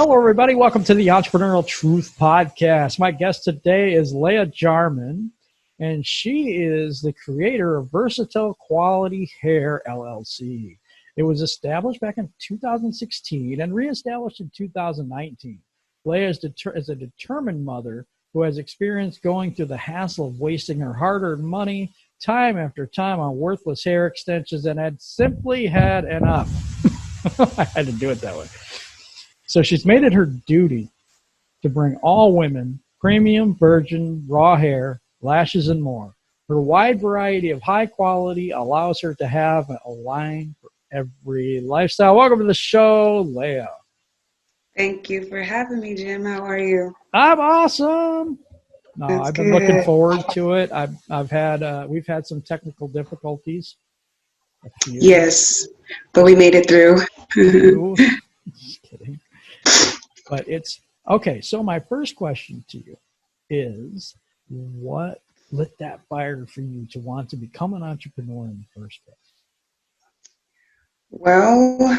Hello, everybody. Welcome to the Entrepreneurial Truth Podcast. My guest today is Layah Jarman, and she is the creator of Versatile Quality Hair LLC. It was established back in 2016 and reestablished in 2019. Layah is a determined mother who has experienced going through the hassle of wasting her hard-earned money time after time on worthless hair extensions and had simply had enough. I had to do it that way. So she's made it her duty to bring all women premium, virgin, raw hair, lashes, and more. Her wide variety of high quality allows her to have a line for every lifestyle. Welcome to the show, Layah. Thank you for having me, Jim. How are you? I'm awesome. No, That's I've been good. looking forward to it. We've had some technical difficulties. Yes, but we made it through. Just kidding. But it's okay. So my first question to you is, what lit that fire for you to want to become an entrepreneur in the first place? Well,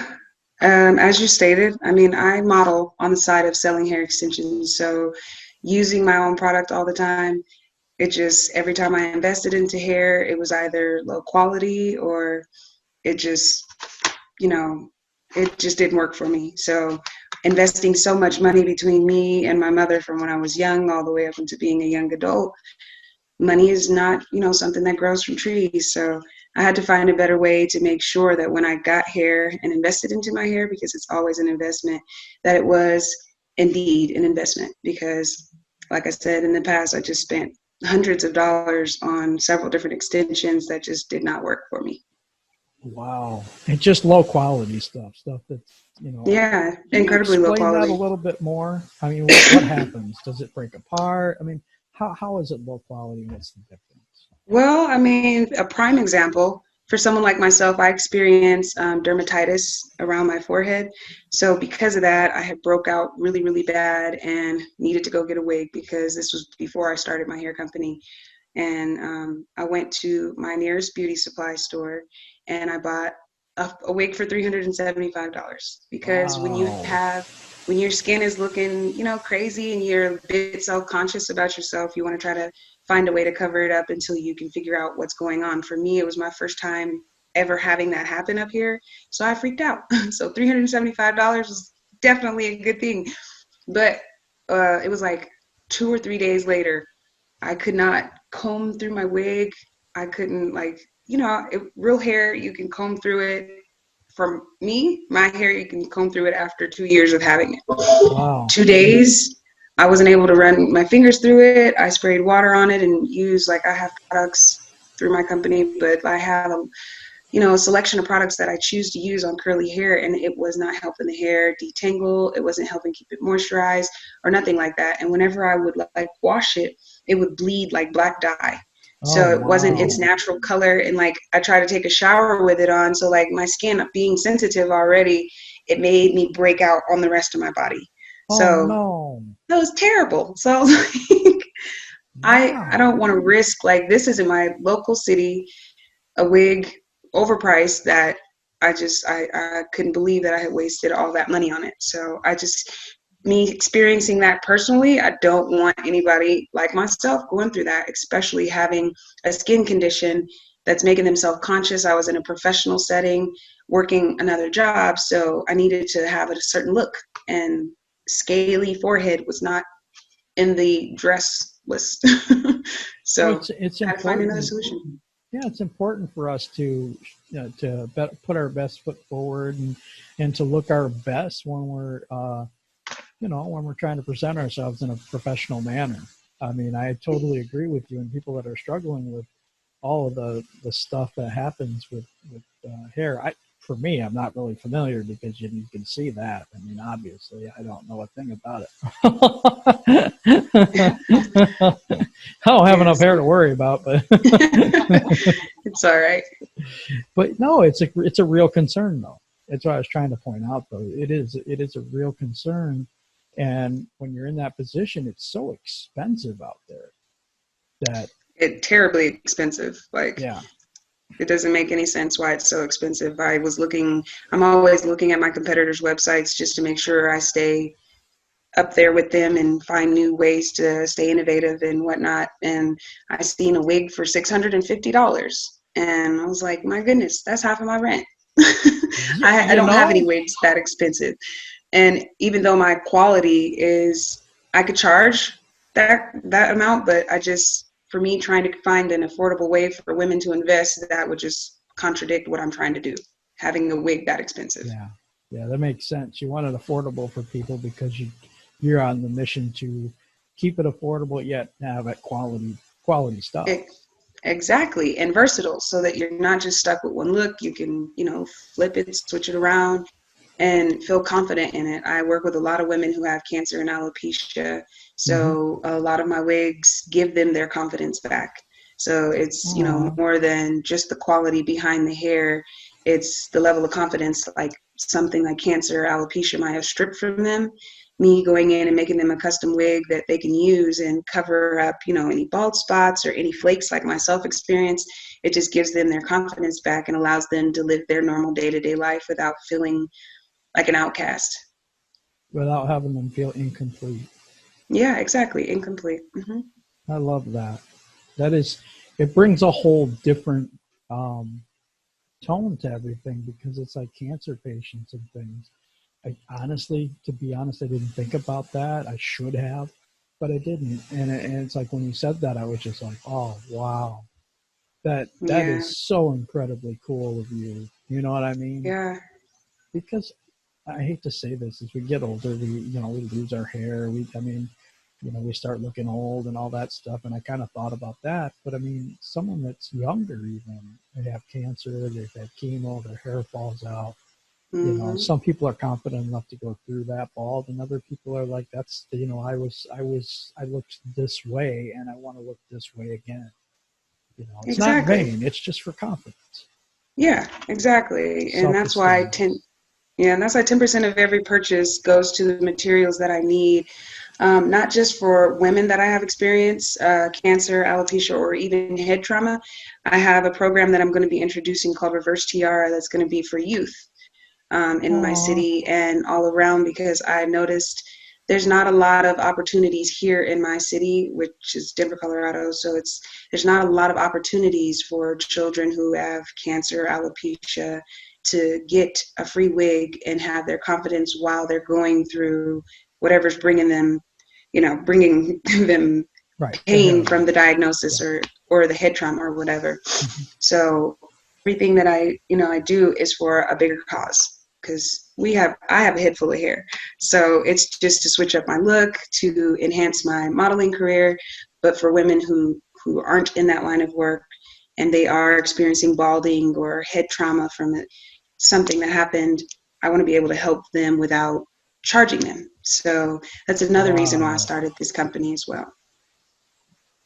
as you stated, I model on the side of selling hair extensions. So using my own product all the time, it just, every time I invested into hair, it was either low quality or it just, it just didn't work for me. So investing so much money between me and my mother from when I was young all the way up into being a young adult, money is not, something that grows from trees. So I had to find a better way to make sure that when I got hair and invested into my hair, because it's always an investment, that it was indeed an investment. Because like I said, in the past, I just spent hundreds of dollars on several different extensions that just did not work for me. Wow. It's just low quality stuff that's, Yeah, Can incredibly you low explain quality. that a little bit more? I mean, what happens? Does it break apart? I mean, how is it low quality? What's the difference? Well, a prime example for someone like myself, I experienced dermatitis around my forehead. So because of that, I had broke out really, really bad and needed to go get a wig because this was before I started my hair company. And I went to my nearest beauty supply store and I bought a wig for $375 because Wow. when your skin is looking, crazy and you're a bit self-conscious about yourself, you want to try to find a way to cover it up until you can figure out what's going on. For me, it was my first time ever having that happen up here. So I freaked out. So $375 was definitely a good thing. But it was like 2 or 3 days later, I could not comb through my wig. I couldn't real hair, you can comb through it. For me, my hair, you can comb through it after 2 years of having it. Wow. 2 days, I wasn't able to run my fingers through it. I sprayed water on it and used, I have products through my company, but I have a selection of products that I choose to use on curly hair, and it was not helping the hair detangle. It wasn't helping keep it moisturized or nothing like that. And whenever I would wash it, it would bleed like black dye. Oh, So it wasn't its wow. natural color. And I tried to take a shower with it on. So my skin being sensitive already, it made me break out on the rest of my body. Oh, So no. that was terrible. So I was like, I don't Wow. want to risk, this is in my local city, a wig overpriced that I couldn't believe that I had wasted all that money on it. So me experiencing that personally, I don't want anybody like myself going through that, especially having a skin condition that's making them self-conscious. I was in a professional setting working another job, so I needed to have a certain look, and scaly forehead was not in the dress list. Well, So it's I had to find another important. solution. Yeah, it's important for us to put our best foot forward and to look our best when we're when we're trying to present ourselves in a professional manner. I mean, I totally agree with you. And people that are struggling with all of the stuff that happens with hair, for me, I'm not really familiar because you can see that. I mean, obviously, I don't know a thing about it. I don't have enough Yes. hair to worry about, but It's all right. but no, it's a real concern though. That's what I was trying to point out though. It is a real concern, and when you're in that position, it's so expensive out there that It's terribly expensive. yeah. It doesn't make any sense why it's so expensive. I'm always looking at my competitors' websites just to make sure I stay up there with them and find new ways to stay innovative and whatnot. And I seen a wig for $650. And I was like, my goodness, that's half of my rent. I You don't have any know, wigs that expensive. And even though my quality is, I could charge that amount, but I just, for me, trying to find an affordable way for women to invest, that would just contradict what I'm trying to do, having a wig that expensive. yeah, yeah, that makes sense. You want it affordable for people because you're on the mission to keep it affordable yet have it quality stuff. Exactly, and versatile, so that you're not just stuck with one look. You can, flip it, switch it around, and feel confident in it. I work with a lot of women who have cancer and alopecia, Hmm. so a lot of my wigs give them their confidence back. So it's, Aw. more than just the quality behind the hair. It's the level of confidence, like something like cancer or alopecia might have stripped from them. Me going in and making them a custom wig that they can use and cover up, any bald spots or any flakes like myself experienced. It just gives them their confidence back and allows them to live their normal day-to-day life without feeling like an outcast. Without having them feel incomplete. Yeah, exactly. Incomplete. I love that. That is, it brings a whole different um, tone to everything because it's like cancer patients and things. I honestly, to be honest, I didn't think about that. I should have, but I didn't. And it's like when you said that, I was just like, oh wow, that Yeah, is so incredibly cool of you. You know what I mean? yeah. Because I hate to say this, as we get older, we lose our hair. I mean, we start looking old and all that stuff. And I kind of thought about that. But I mean, someone that's younger, even they have cancer, they've had chemo, their hair falls out. hmm Some people are confident enough to go through that bald, and other people are like, that's I looked this way, and I want to look this way again. It's not Exactly. vain. It's just for confidence, Yeah, exactly. And that's why self-esteem. 10, yeah, and that's why 10% of every purchase goes to the materials that I need, not just for women that I have experienced cancer, alopecia, or even head trauma. I have a program that I'm going to be introducing called Reverse Tiara that's going to be for youth in my Aw. city and all around, because I noticed there's not a lot of opportunities here in my city, which is Denver, Colorado. So there's not a lot of opportunities for children who have cancer, alopecia, to get a free wig and have their confidence while they're going through whatever's bringing them Right, the hair pain from the loss. diagnosis Yeah. or the head trauma or whatever. Mhm. So everything that I do is for a bigger cause, because I have a head full of hair. So it's just to switch up my look, to enhance my modeling career. But for women who aren't in that line of work and they are experiencing balding or head trauma from something that happened, I want to be able to help them without charging them. So that's another reason why I Wow. started this company as well.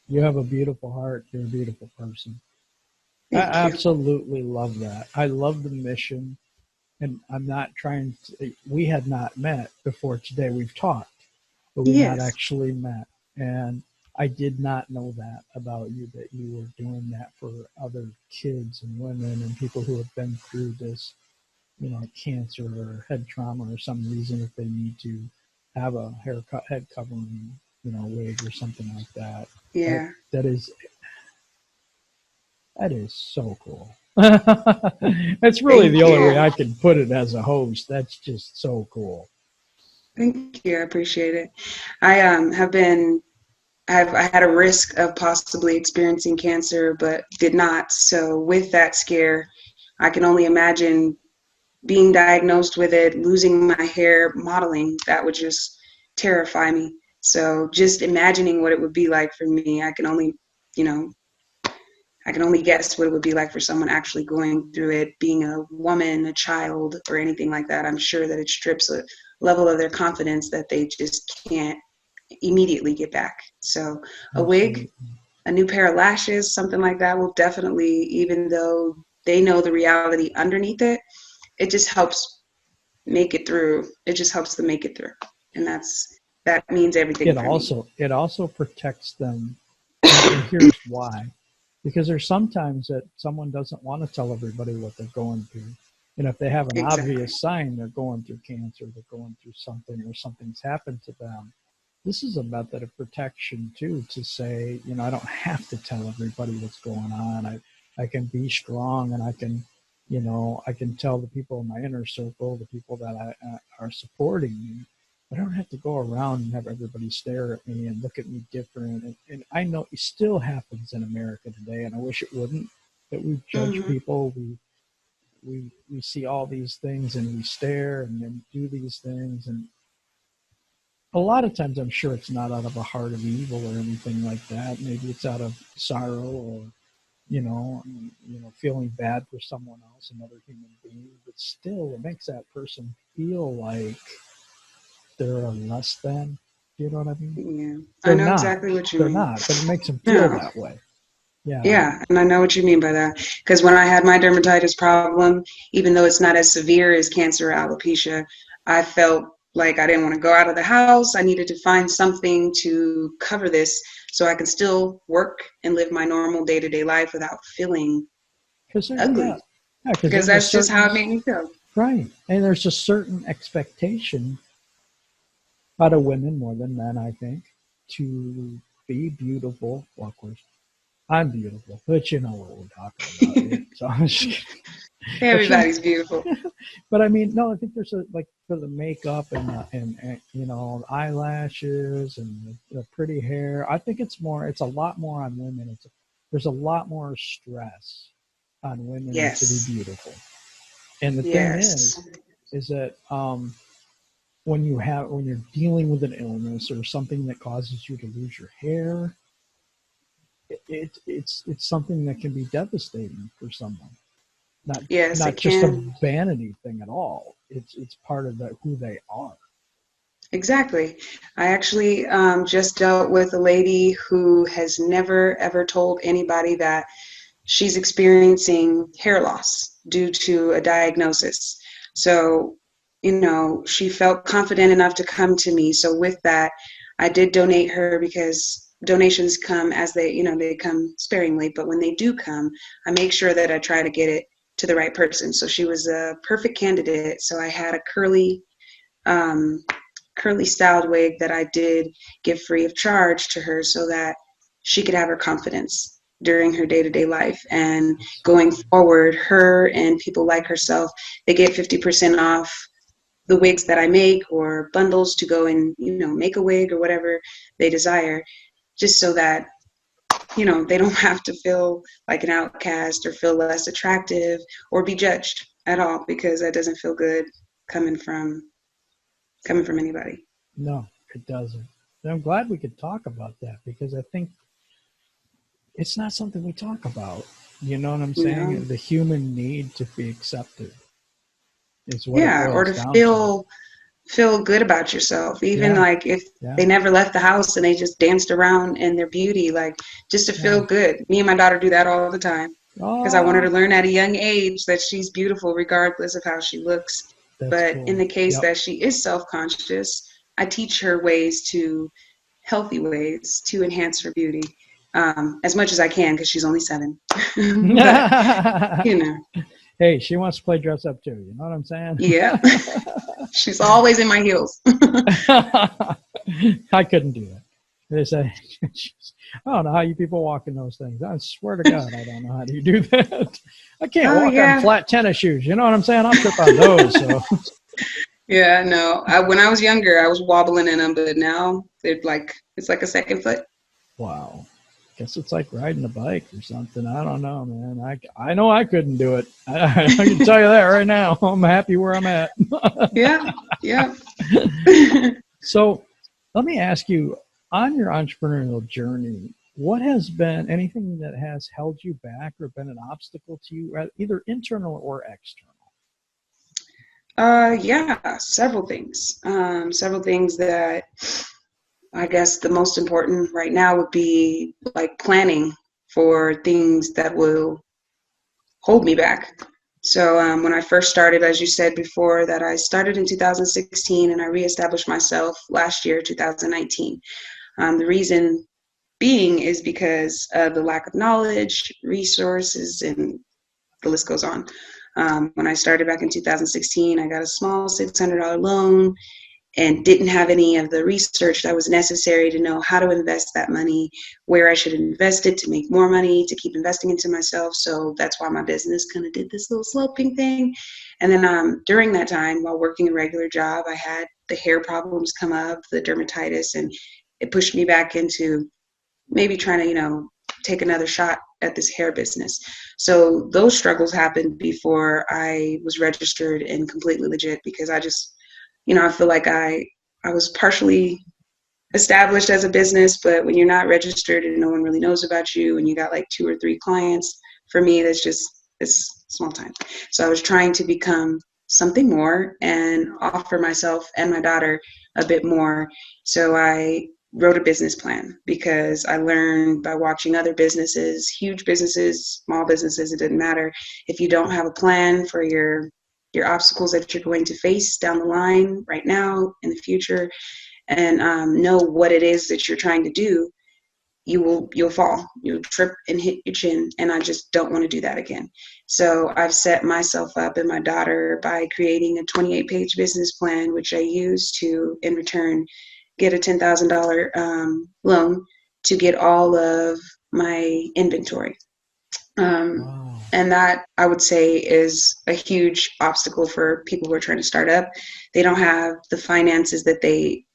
You have a beautiful heart. You're a beautiful person. I Thank you. absolutely love that. I love the mission. And I'm not trying to, we had not met before today. We've talked, but we've not Yes. actually met. And I did not know that about you, that you were doing that for other kids and women and people who have been through this, cancer or head trauma or some reason if they need to have a haircut, head covering, wig or something like that. That Yeah. that is that is so cool. That's really the Thank only way you. I can put it as a host. That's just so cool. Thank you. I appreciate it. I have been I had a risk of possibly experiencing cancer, but did not. So with that scare, I can only imagine being diagnosed with it, losing my hair modeling. That would just terrify me. So just imagining what it would be like for me, you know, I can only guess what it would be like for someone actually going through it, being a woman, a child, or anything like that. I'm sure that it strips a level of their confidence that they just can't immediately get back. So a wig, Absolutely. a new pair of lashes, something like that will definitely, even though they know the reality underneath it, it just helps make it through. It just helps them make it through. And that means everything for me. It also protects them, and here's why. Because there's sometimes that someone doesn't want to tell everybody what they're going through. And if they have an Exactly. obvious sign, they're going through cancer, they're going through something, or something's happened to them. This is a method of protection too, to say, I don't have to tell everybody what's going on. I can be strong, and I can tell the people in my inner circle, the people that are supporting me. I don't have to go around and have everybody stare at me and look at me different. And I know it still happens in America today, and I wish it wouldn't, that we judge Mm-hmm. people. We see all these things and we stare and then do these things. And a lot of times I'm sure it's not out of a heart of evil or anything like that. Maybe it's out of sorrow, or feeling bad for someone else, another human being. But still, it makes that person feel like they're a less than. Do you know what I mean? Yeah, I They're know not. exactly what you They're mean. not, but it makes them feel No. that way. Yeah. Yeah, and I know what you mean by that. Because when I had my dermatitis problem, even though it's not as severe as cancer or alopecia, I felt like I didn't want to go out of the house. I needed to find something to cover this so I can still work and live my normal day-to-day life without feeling Because ugly. Because there's a that's just how certain, it made me feel. right, and there's a certain expectation out of women more than men, I think, to be beautiful. Well, of course, I'm beautiful, but you know what we're talking about here. So I'm just kidding. But Everybody's beautiful. but I mean, no, I think there's a, like, for the makeup and eyelashes and the pretty hair. I think it's a lot more on women. There's a lot more stress on women to be Yes. beautiful. And the thing Yes. is that when you're dealing with an illness or something that causes you to lose your hair, it's something that can be devastating for someone. Not Yes, not it just a can. vanity thing at all. It's part of who they are. Exactly. I actually just dealt with a lady who has never ever told anybody that she's experiencing hair loss due to a diagnosis. So, she felt confident enough to come to me. So with that, I did donate her, because donations come as they come sparingly, but when they do come, I make sure that I try to get it to the right person. So she was a perfect candidate. So I had a um, curly styled wig that I did give free of charge to her so that she could have her confidence during her day-to-day life. And going forward, her and people like herself, they get 50% off the wigs that I make, or bundles to go and make a wig or whatever they desire, just so that they don't have to feel like an outcast or feel less attractive or be judged at all, because that doesn't feel good coming from anybody. No, it doesn't. And I'm glad we could talk about that, because I think it's not something we talk about. You know what I'm You know saying? The human need to be accepted is what it Yeah, or boils to down to. feel good about yourself. Even Yeah, like if yeah, they never left the house and they just danced around in their beauty, like just to yeah. feel good. Me and my daughter do that all the time, because I want her Oh, to learn at a young age that she's beautiful regardless of how she looks. that's But in cool. the case Yep. that she is self-conscious, I teach her healthy ways to enhance her beauty, as much as I can, because she's only 7. But you know, Hey, she wants to play dress up too. You know what I'm saying? yeah, she's always in my heels. I couldn't do that. They say, I don't know how you people walk in those things. I swear to God, I don't know how you do that. I can't Oh walk on yeah. flat tennis shoes. You know what I'm saying? I'll trip on those. So, Yeah, no. When I was younger, I was wobbling in them, but now it's like a second foot. wow. Guess it's like riding a bike or something. I don't know, man. I know I couldn't do it. I can tell you that right now. I'm happy where I'm at. Yeah, yeah. So let me ask you, on your entrepreneurial journey, what has been anything that has held you back or been an obstacle to you, either internal or external? Yeah, several things. Several things that I guess the most important right now would be like planning for things that will hold me back. So when I first started, as you said before, that I started in 2016 and I reestablished myself last year, 2019. The reason being is because of the lack of knowledge, resources, and the list goes on. When I started back in 2016, I got a small $600 loan and didn't have any of the research that was necessary to know how to invest that money, where I should invest it to make more money, to keep investing into myself. So that's why my business kind of did this little sloping thing. And then during that time, while working a regular job, I had the hair problems come up, the dermatitis, and it pushed me back into maybe trying to, take another shot at this hair business. So those struggles happened before I was registered and completely legit, because I just, I feel like I was partially established as a business, but when you're not registered and no one really knows about you and you got like 2 or 3 clients, for me, it's small time. So I was trying to become something more and offer myself and my daughter a bit more. So I wrote a business plan, because I learned by watching other businesses, huge businesses, small businesses, it didn't matter. If you don't have a plan for your obstacles that you're going to face down the line, right now, in the future, and know what it is that you're trying to do, you'll fall, you'll trip and hit your chin. And I just don't want to do that again. So I've set myself up and my daughter by creating a 28-page business plan, which I use to, in return, get a $10,000 loan to get all of my inventory. Wow. And that, I would say, is a huge obstacle for people who are trying to start up. They don't have the finances that they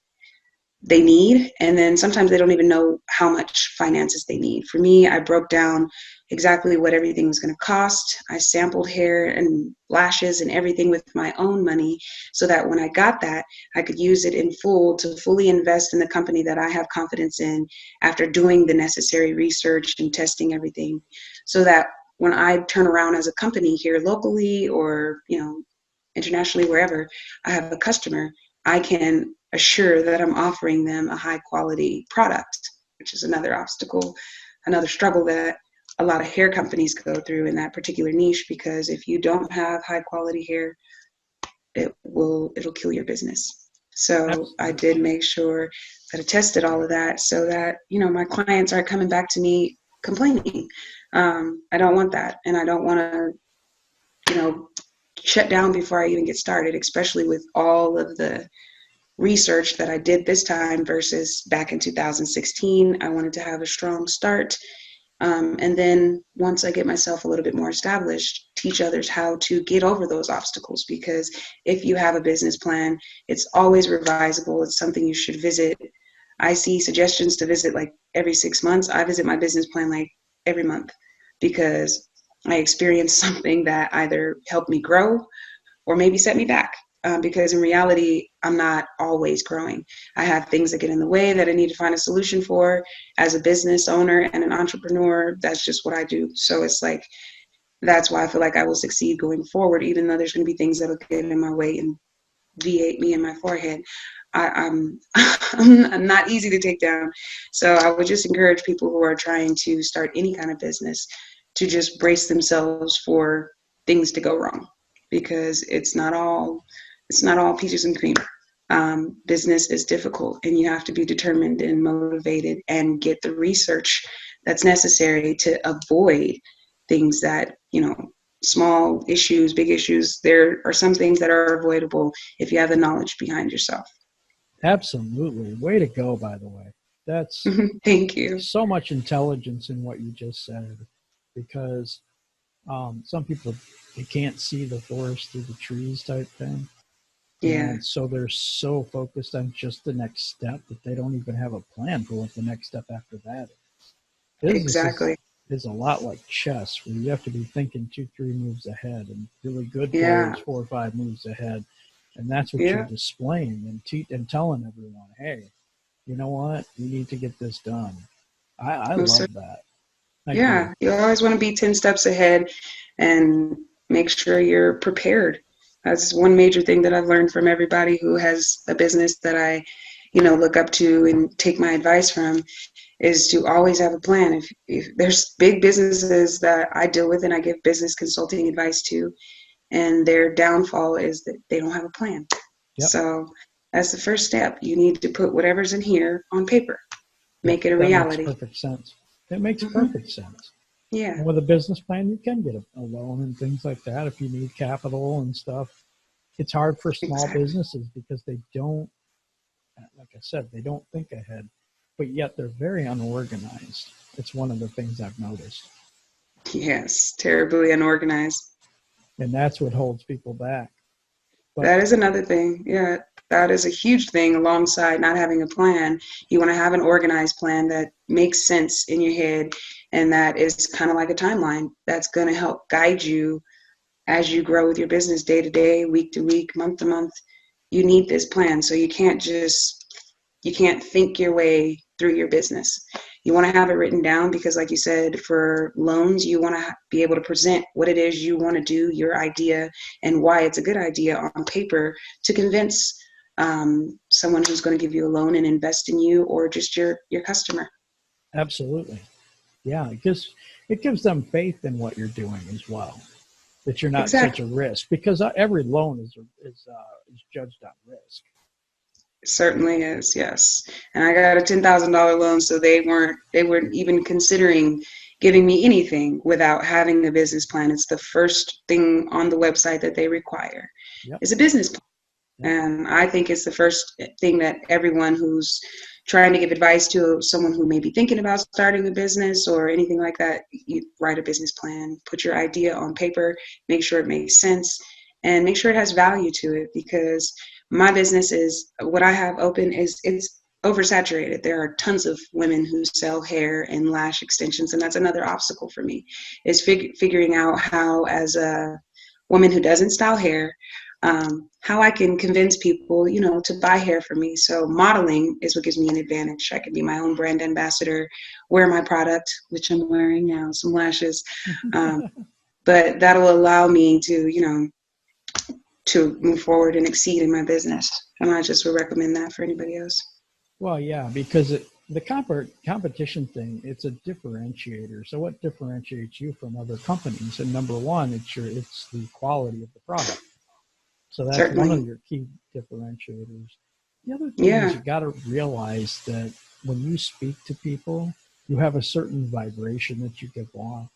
need, and then sometimes they don't even know how much finances they need. For me, I broke down exactly what everything was going to cost. I sampled hair and lashes and everything with my own money, so that when I got that, I could use it in full to fully invest in the company that I have confidence in, after doing the necessary research and testing everything, so that when I turn around as a company here locally, or internationally, wherever I have a customer, I can assure that I'm offering them a high quality product, which is another obstacle, another struggle that a lot of hair companies go through in that particular niche. Because if you don't have high quality hair, it'll kill your business. So I Absolutely. did make sure that I tested all of that, so that my clients aren't coming back to me complaining. I don't want that, and I don't want to shut down before I even get started, especially with all of the research that I did this time versus back in 2016. I wanted to have a strong start. And then once I get myself a little bit more established, teach others how to get over those obstacles. Because if you have a business plan, it's always revisable. It's something you should visit. I see suggestions to visit like every 6 months. I visit my business plan like every month, because I experienced something that either helped me grow or maybe set me back. Because in reality, I'm not always growing. I have things that get in the way that I need to find a solution for. As a business owner and an entrepreneur, that's just what I do. So it's like, that's why I feel like I will succeed going forward, even though there's going to be things that will get in my way and V8 me in my forehead. I'm I'm not easy to take down. So I would just encourage people who are trying to start any kind of business to just brace themselves for things to go wrong, because it's not all peaches and cream. Business is difficult, and you have to be determined and motivated and get the research that's necessary to avoid things that, small issues, big issues. There are some things that are avoidable if you have the knowledge behind yourself. Absolutely. Way to go, by the way. That's Thank you. so much intelligence in what you just said, because some people, they can't see the forest through the trees type thing. Yeah, And so they're so focused on just the next step that they don't even have a plan for what the next step after that is. Business exactly. is a lot like chess, where you have to be thinking 2, 3 moves ahead, and really good Yeah, players 4 or 5 moves ahead. And that's what you're yeah, displaying and telling everyone, hey, you know what? You need to get this done. I most love certainly. that. I do. Yeah, you always want to be 10 steps ahead and make sure you're prepared. That's one major thing that I've learned from everybody who has a business that I, look up to and take my advice from, is to always have a plan. If there's big businesses that I deal with and I give business consulting advice to, and their downfall is that they don't have a plan. Yep. So that's the first step. You need to put whatever's in here on paper, Yep. make it a That makes reality. perfect sense. It makes Hmm. perfect sense. Yeah, And with a business plan, you can get a loan and things like that if you need capital and stuff. It's hard for small exactly. businesses because they don't, like I said, they don't think ahead, but yet they're very unorganized. It's one of the things I've noticed. Yes, terribly unorganized. And that's what holds people back. But That is another thing. Yeah, that is a huge thing alongside not having a plan. You want to have an organized plan that makes sense in your head and that is kind of like a timeline that's going to help guide you as you grow with your business day to day, week to week, month to month. You need this plan. So you can't think your way through your business. You want to have it written down because, like you said, for loans, you want to be able to present what it is you want to do, your idea, and why it's a good idea on paper to convince someone who's going to give you a loan and invest in you, or just your customer. absolutely. Yeah, it gives them faith in what you're doing as well. That you're not such Exactly. a risk because every loan is judged on risk. It certainly is, yes. And I got a $10,000 loan, so they weren't even considering giving me anything without having a business plan. It's the first thing on the website that they require Yep. is a business plan. Yep. And I think it's the first thing that everyone who's trying to give advice to someone who may be thinking about starting a business or anything like that, you write a business plan, put your idea on paper, make sure it makes sense, and make sure it has value to it because my business is what I have open is it's oversaturated. There are tons of women who sell hair and lash extensions, and that's another obstacle for me is figuring out how, as a woman who doesn't style hair, how I can convince people, to buy hair from me. So modeling is what gives me an advantage. I can be my own brand ambassador, wear my product, which I'm wearing now, some lashes. Um, but that'll allow me to move forward and exceed in my business. And I just would recommend that for anybody else. Well, yeah, because the competition thing, it's a differentiator. So what differentiates you from other companies? And number one, it's the quality of the product. So that's one of Certainly. your key differentiators. The other thing is Yeah, you got to realize that when you speak to people, you have a certain vibration that you give off.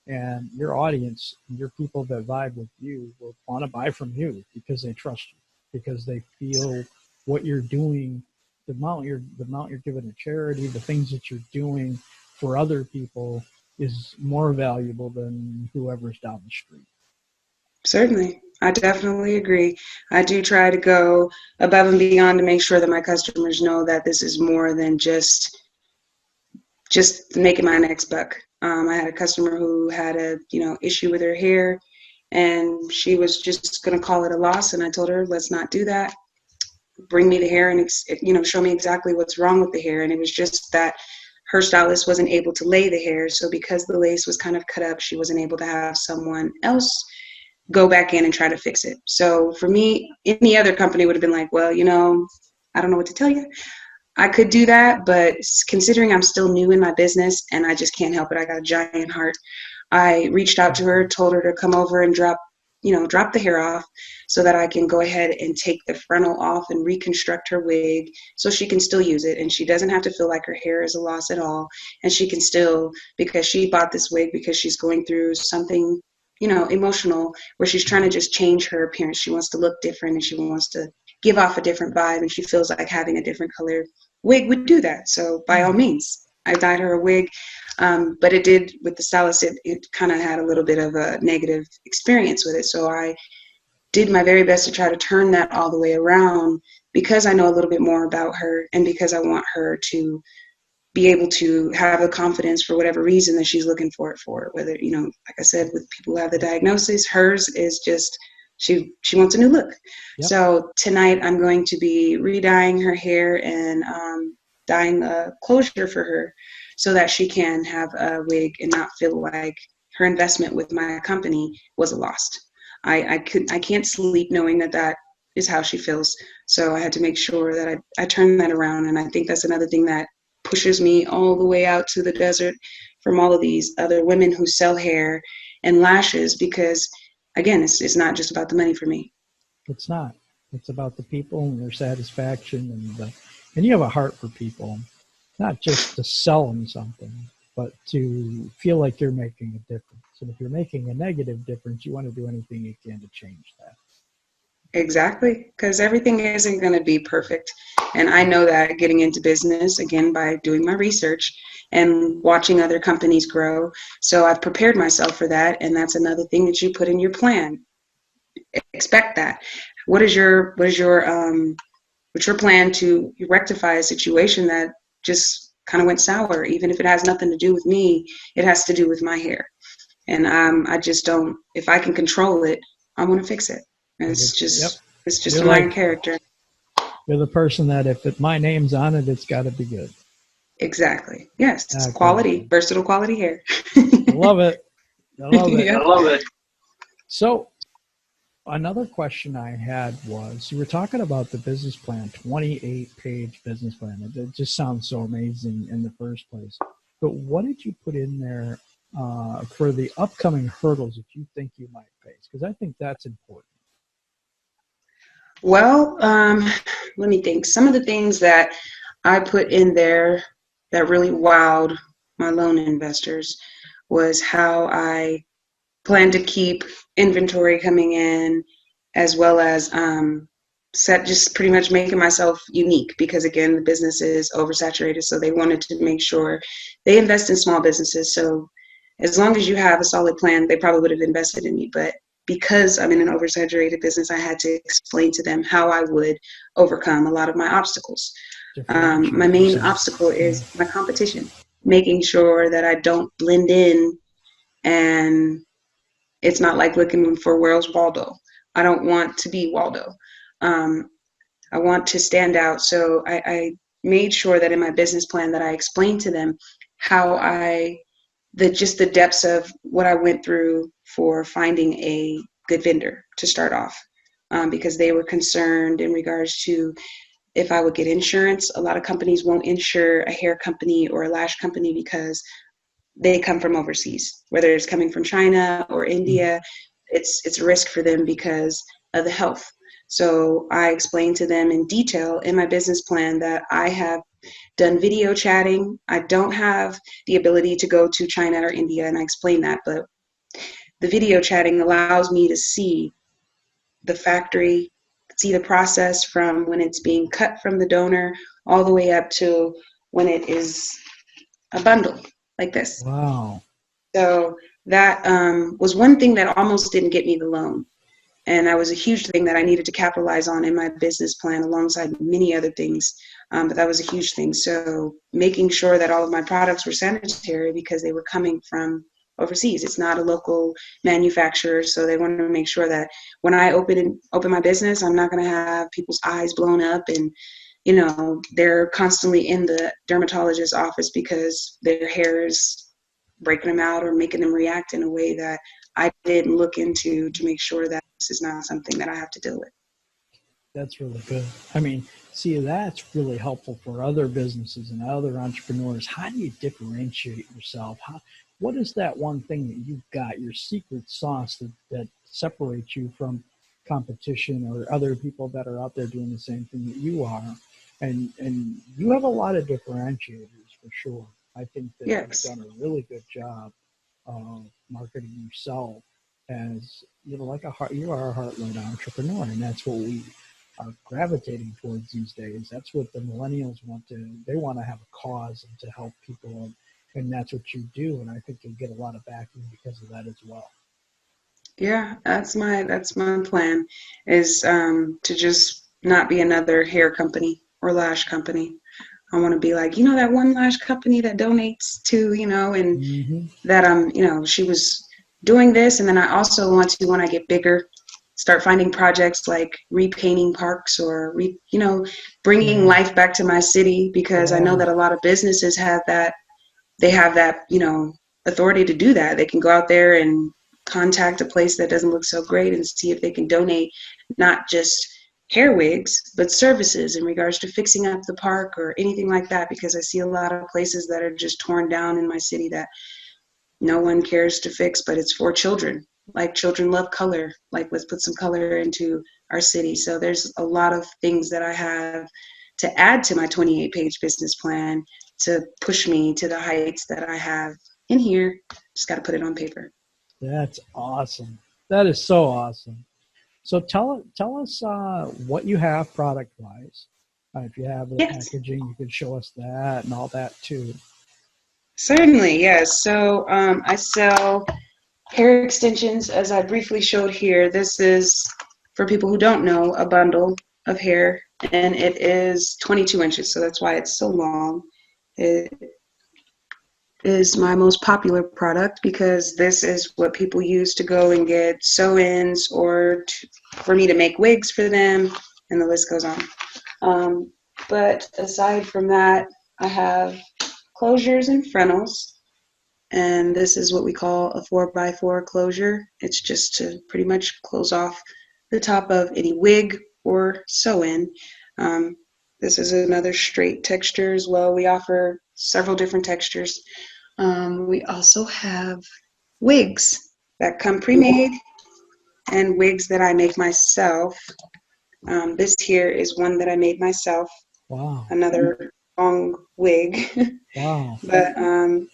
And your audience, your people that vibe with you will want to buy from you because they trust you, because they feel what you're doing, the amount you're giving to charity, the things that you're doing for other people is more valuable than whoever's down the street. certainly. I definitely agree. I do try to go above and beyond to make sure that my customers know that this is more than just making my next buck. I had a customer who had a issue with her hair, and she was just going to call it a loss. And I told her, let's not do that. Bring me the hair and show me exactly what's wrong with the hair. And it was just that her stylist wasn't able to lay the hair, so because the lace was kind of cut up, she wasn't able to have someone else go back in and try to fix it. So for me, any other company would have been like, well, I don't know what to tell you. I could do that, but considering I'm still new in my business and I just can't help it, I got a giant heart. I reached out to her, told her to come over and drop the hair off so that I can go ahead and take the frontal off and reconstruct her wig so she can still use it and she doesn't have to feel like her hair is a loss at all. And she can still, because she bought this wig because she's going through something, emotional where she's trying to just change her appearance. She wants to look different and she wants to give off a different vibe and she feels like having a different color wig would do that. So by all Hmm. means, I dyed her a wig. But it did with the stylist, it kind of had a little bit of a negative experience with it. So I did my very best to try to turn that all the way around because I know a little bit more about her and because I want her to be able to have the confidence for whatever reason that she's looking for it for. Whether, like I said, with people who have the diagnosis, hers is just she wants a new look. Yep. So tonight I'm going to be re-dyeing her hair and dyeing a closure for her so that she can have a wig and not feel like her investment with my company was a loss. I can't sleep knowing that is how she feels. So I had to make sure that I turn that around. And I think that's another thing that pushes me all the way out to the desert from all of these other women who sell hair and lashes because again, it's not just about the money for me. It's not. It's about the people and their satisfaction and you have a heart for people, not just to sell them something. but to feel like you're making a difference. And if you're making a negative difference, you want to do anything you can to change that. Exactly, because everything isn't going to be perfect. And I know that getting into business, again, by doing my research and watching other companies grow. So I've prepared myself for that. And that's another thing that you put in your plan. Expect that. What's your plan to rectify a situation that just kind of went sour? Even if it has nothing to do with me, it has to do with my hair. And I just don't. If I can control it, I want to fix it. And Yep. it's just You're in my like, character. you're the person that if my name's on it, it's got to be good. Exactly. Yes. Exactly. Quality, versatile quality hair. I love it. I love it. Yeah. I love it. So another question I had was, you were talking about the business plan, 28-page business plan. It just sounds so amazing in the first place. But what did you put in there for the upcoming hurdles that you think you might face? Because I think that's important. Well, let me think. Some of the things that I put in there that really wowed my loan investors was how I plan to keep inventory coming in, as well as set just pretty much making myself unique, because again the business is oversaturated, so they wanted to make sure they invest in small businesses. So as long as you have a solid plan, they probably would have invested in me. But because I'm in an oversaturated business, I had to explain to them how I would overcome a lot of my obstacles. My Differentiate main yourself. obstacle Yeah. is my competition, making sure that I don't blend in, and it's not like looking for where's Waldo. I don't want to be Waldo. Um, I want to stand out. So I made sure that in my business plan that I explained to them how just the depths of what I went through for finding a good vendor to start off, because they were concerned in regards to if I would get insurance. A lot of companies won't insure a hair company or a lash company because they come from overseas, whether it's coming from China or India. It's a risk for them because of the health. So I explained to them in detail in my business plan that I have done video chatting. I don't have the ability to go to China or India, and I explained that, but the video chatting allows me to see the factory, see the process from when it's being cut from the donor all the way up to when it is a bundle like this. Wow. So that was one thing that almost didn't get me the loan. And that was a huge thing that I needed to capitalize on in my business plan alongside many other things. But that was a huge thing. So making sure that all of my products were sanitary because they were coming from overseas. It's not a local manufacturer. So they wanted to make sure that when I open my business, I'm not going to have people's eyes blown up and they're constantly in the dermatologist's office because their hair is breaking them out or making them react in a way that I didn't look into to make sure that this is not something that I have to deal with. That's really good. I mean, see, that's really helpful for other businesses and other entrepreneurs. How do you differentiate yourself? What is that one thing that you've got, your secret sauce that separates you from competition or other people that are out there doing the same thing that you are? And you have a lot of differentiators for sure. I think that you've Yes. done a really good job marketing yourself as like you are a heart-led entrepreneur, and that's what we are gravitating towards these days. That's what the millennials want to. They want to have a cause and to help people, and that's what you do. And I think you'll get a lot of backing because of that as well. Yeah, that's my plan is to just not be another hair company or lash company. I want to be like, that one lash company that donates to, and Mm-hmm. that she was doing this. And then I also want to, when I get bigger, start finding projects like repainting parks or bringing Yeah. life back to my city, because I know Yeah. that a lot of businesses have that. They have that authority to do that. They can go out there and contact a place that doesn't look so great and see if they can donate not just hair wigs but services in regards to fixing up the park or anything like that, because I see a lot of places that are just torn down in my city that no one cares to fix, but it's for children. Like, children love color. Like, let's put some color into our city. So there's a lot of things that I have to add to my 28-page business plan to push me to the heights that I have in here. Just got to put it on paper. That's awesome. That is so awesome. So tell us what you have product wise. If you have the Yes, packaging, you could show us that and all that too. certainly. Yes. So I sell hair extensions, as I briefly showed here. This is, for people who don't know, a bundle of hair, and it is 22 inches, so that's why it's so long. It is my most popular product because this is what people use to go and get sew-ins or for me to make wigs for them, and the list goes on. But aside from that, I have closures and frontals, and this is what we call a 4x4 closure. It's just to pretty much close off the top of any wig or sew-in. This is another straight texture as well. We offer several different textures. We also have wigs that come pre-made and wigs that I make myself. This here is one that I made myself, Wow. another long wig. Wow. But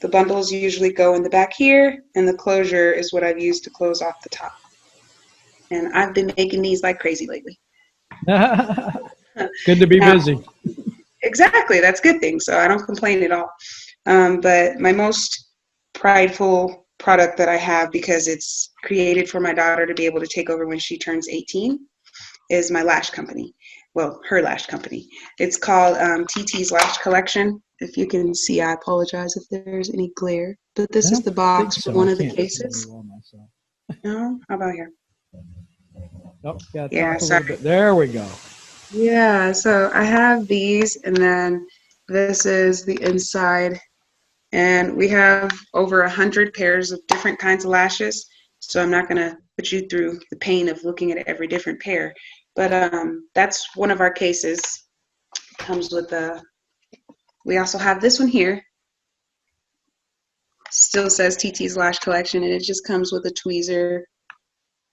the bundles usually go in the back here, and the closure is what I've used to close off the top. And I've been making these like crazy lately. It's good to be Now, busy. exactly, that's a good thing, so I don't complain at all. But my most prideful product that I have, because it's created for my daughter to be able to take over when she turns 18, is my lash company. Well, her lash company. It's called TT's Lash Collection. If you can see, I apologize if there's any glare, but I this is don't the think box for so. I one of the can't see very cases. well myself. No, how about here? Oh, yeah, Yeah, talk a little sorry. bit. There we go. Yeah, so I have these, and then this is the inside, and we have over 100 pairs of different kinds of lashes. So I'm not going to put you through the pain of looking at every different pair, but that's one of our cases. Comes with a. We also have this one here. Still says TT's Lash Collection, and it just comes with a tweezer.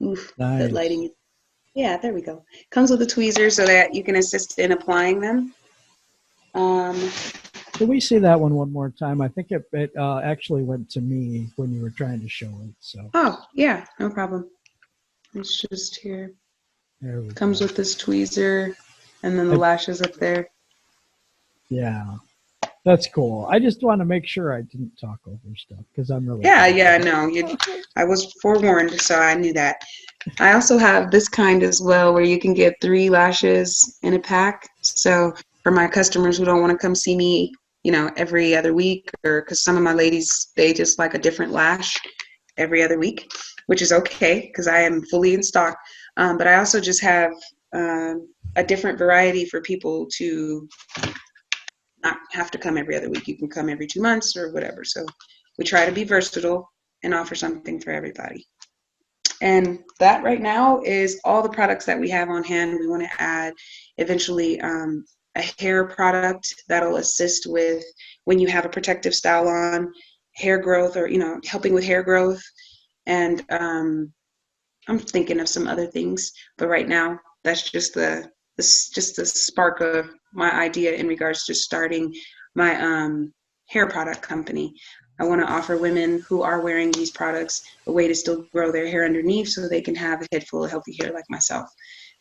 Oof, that Nice. lighting. Yeah, there we go. Comes with a tweezer so that you can assist in applying them. Um, Can we see that one more time? I think it actually went to me when you were trying to show it. So oh, yeah, no problem. It's just here. there we Comes go. with this tweezer, and then the I, lashes up there. yeah, that's cool. I just want to make sure I didn't talk over stuff because I'm really Yeah, bad yeah, at no, I was forewarned, so I knew that. I also have this kind as well, where you can get 3 lashes in a pack. So for my customers who don't want to come see me, every other week, or because some of my ladies, they just like a different lash every other week, which is okay because I am fully in stock. But I also just have a different variety for people to not have to come every other week. You can come every 2 months or whatever. So we try to be versatile and offer something for everybody. And that right now is all the products that we have on hand. We want to add eventually a hair product that'll assist with when you have a protective style on, hair growth, or helping with hair growth. And I'm thinking of some other things, but right now that's just the spark of my idea in regards to starting my hair product company. I want to offer women who are wearing these products a way to still grow their hair underneath so they can have a head full of healthy hair like myself.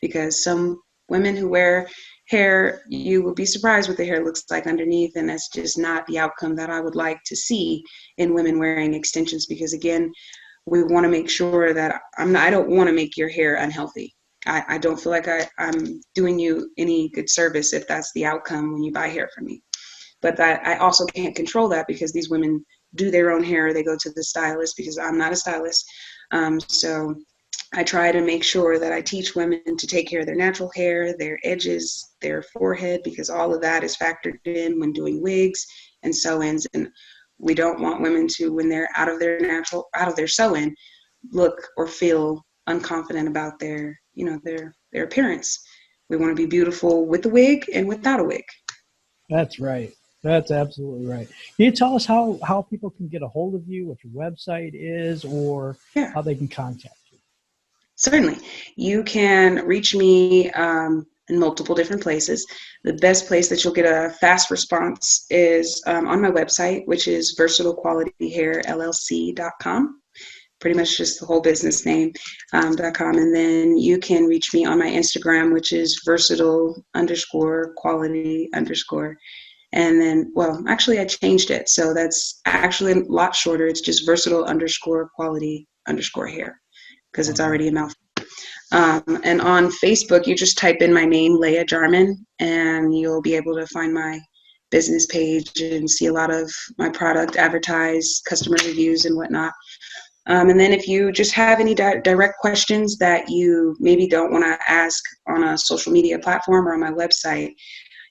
Because some women who wear hair, you will be surprised what the hair looks like underneath, and that's just not the outcome that I would like to see in women wearing extensions. Because again, we want to make sure that I don't want to make your hair unhealthy. I don't feel like I'm doing you any good service if that's the outcome when you buy hair from me. But that I also can't control that because these women do their own hair. They go to the stylist because I'm not a stylist. So I try to make sure that I teach women to take care of their natural hair, their edges, their forehead, because all of that is factored in when doing wigs and sew-ins. And we don't want women to, when they're out of their sew-in, look or feel unconfident about their appearance. We want to be beautiful with a wig and without a wig. That's right. That's absolutely right. Can you tell us how people can get a hold of you, what your website is, or Yeah, how they can contact you? certainly. You can reach me. in multiple different places. The best place that you'll get a fast response is on my website, which is versatilequalityhairllc.com. Pretty much just the whole business name, .com. And then you can reach me on my Instagram, which is versatile_quality_. And then, well, actually I changed it. So that's actually a lot shorter. It's just versatile_quality_hair because it's already a mouthful. And on Facebook, you just type in my name, Layah Jarman, and you'll be able to find my business page and see a lot of my product advertised, customer reviews and whatnot. And then if you just have any direct questions that you maybe don't want to ask on a social media platform or on my website,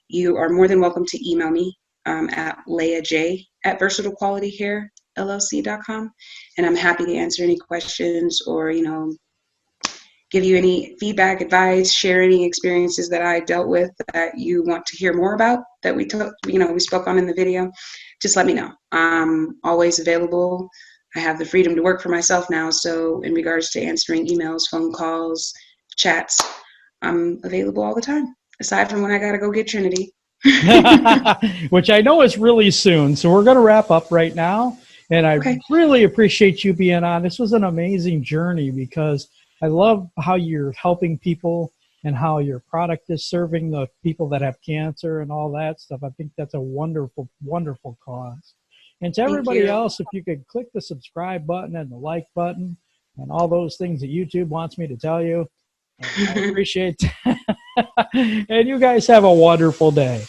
you are more than welcome to email me at layahj@versatilequalityhairllc.com. And I'm happy to answer any questions or, give you any feedback, advice, share any experiences that I dealt with that you want to hear more about that we spoke on in the video. Just let me know. I'm always available. I have the freedom to work for myself now. So in regards to answering emails, phone calls, chats, I'm available all the time, aside from when I got to go get Trinity. Which I know is really soon. So we're going to wrap up right now. And I really appreciate you being on. This was an amazing journey because I love how you're helping people and how your product is serving the people that have cancer and all that stuff. I think that's a wonderful, wonderful cause. And to everybody else, if you could click the subscribe button and the like button and all those things that YouTube wants me to tell you, I appreciate that. And you guys have a wonderful day.